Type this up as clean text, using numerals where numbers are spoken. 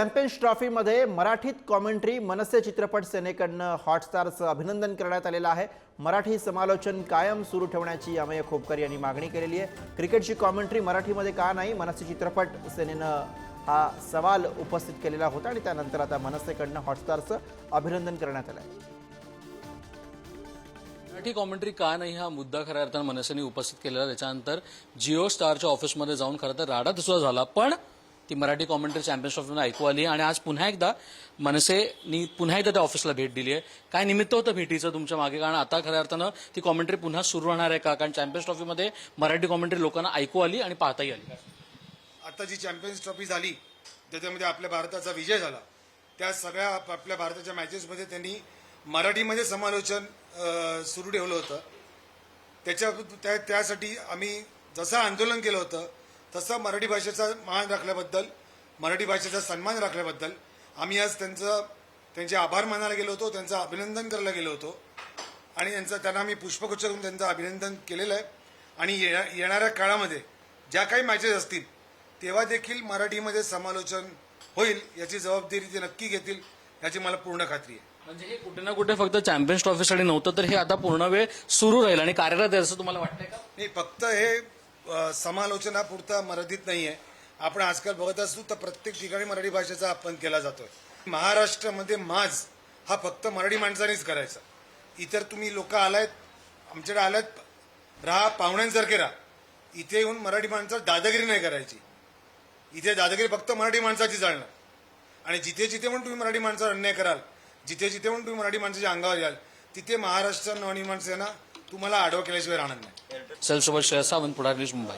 Champions ट्रॉफीमध्ये मराठीत commentary मनसे चित्रपट सेनेकडनं हॉटस्टारचं अभिनंदन करण्यात आलेलं आहे। मराठी समालोचन कायम सुरू ठेवण्याची अमेय खोपकर यांनी मागणी केलेली आहे। क्रिकेटची कॉमेंट्री मराठीमध्ये का नाही, मनसे चित्रपट सेनेनं हा सवाल उपस्थित केलेला होता आणि त्यानंतर आता मनसेकडनं हॉटस्टारचं अभिनंदन करण्यात आलं आहे। मराठी कॉमेंट्री का नाही हा मुद्दा खऱ्या अर्थानं मनसेने उपस्थित केलेला। त्याच्यानंतर जिओ स्टारच्या ऑफिसमध्ये जाऊन खरं तर राडा सुद्धा झाला, पण ती मराठी कॉमेंट्री चॅम्पियन्स ट्रॉफीमध्ये ऐकू आली आणि आज पुन्हा एकदा मनसेनी पुन्हा एकदा त्या ऑफिसला भेट दिली आहे। काय निमित्त होतं भेटीचं तुमच्या मागे, कारण आता खऱ्या अर्थानं ती कॉमेंट्री पुन्हा सुरू होणार आहे का? कारण चॅम्पियन्स ट्रॉफीमध्ये मराठी कॉमेंट्री लोकांना ऐकू आली आणि पाहताही आली। आता जी चॅम्पियन्स ट्रॉफी झाली त्याच्यामध्ये आपल्या भारताचा विजय झाला, त्या सगळ्या आपल्या भारताच्या मॅचेसमध्ये त्यांनी मराठीमध्ये समालोचन सुरू ठेवलं होतं। त्यासाठी आम्ही जसं आंदोलन केलं होतं तसं मराठी भाषेचा मान राखल्याबद्दल, मराठी भाषेचा सन्मान राखल्याबद्दल आम्ही आज त्यांचे आभार मानायला गेलो होतो, त्यांचं अभिनंदन करायला गेलो होतो आणि त्यांना आम्ही पुष्पगुच्छ करून त्यांचं अभिनंदन केलेलं आहे। आणि येणाऱ्या काळामध्ये ज्या काही मॅचेस असतील तेव्हा देखील मराठीमध्ये समालोचन होईल याची जबाबदारी ते नक्की घेतील याची मला पूर्ण खात्री आहे। म्हणजे हे कुठे ना कुठे फक्त चॅम्पियन्स ट्रॉफीसाठी नव्हतं, तर हे आता पूर्ण वेळ सुरू राहील आणि कार्यरत आहे असं तुम्हाला वाटतंय का? नाही, फक्त हे समालोचनापुरता मराठीत नाही आहे। आपण आजकाल बघत असतो तर प्रत्येक ठिकाणी मराठी भाषेचा अपमान केला जातोय। महाराष्ट्रामध्ये माज हा फक्त मराठी माणसानेच करायचा। इतर तुम्ही लोक आलायत, आमच्याकडे आलायत, राहा, पाहुण्यांसारखे राहा। इथे येऊन मराठी माणसं दादागिरी नाही करायची। इथे दादागिरी फक्त मराठी माणसाची चालणार आणि जिथे जिथे पण तुम्ही मराठी माणसावर अन्याय कराल, जिथे जिथे पण तुम्ही मराठी माणसाच्या अंगावर याल, तिथे महाराष्ट्र नवनिर्माण सेना तुम्हाला आडवं केल्याशिवाय राहणार नाही। सेल्सोबत श्रेयस सावंत, पुढारी न्यूज, मुंबई।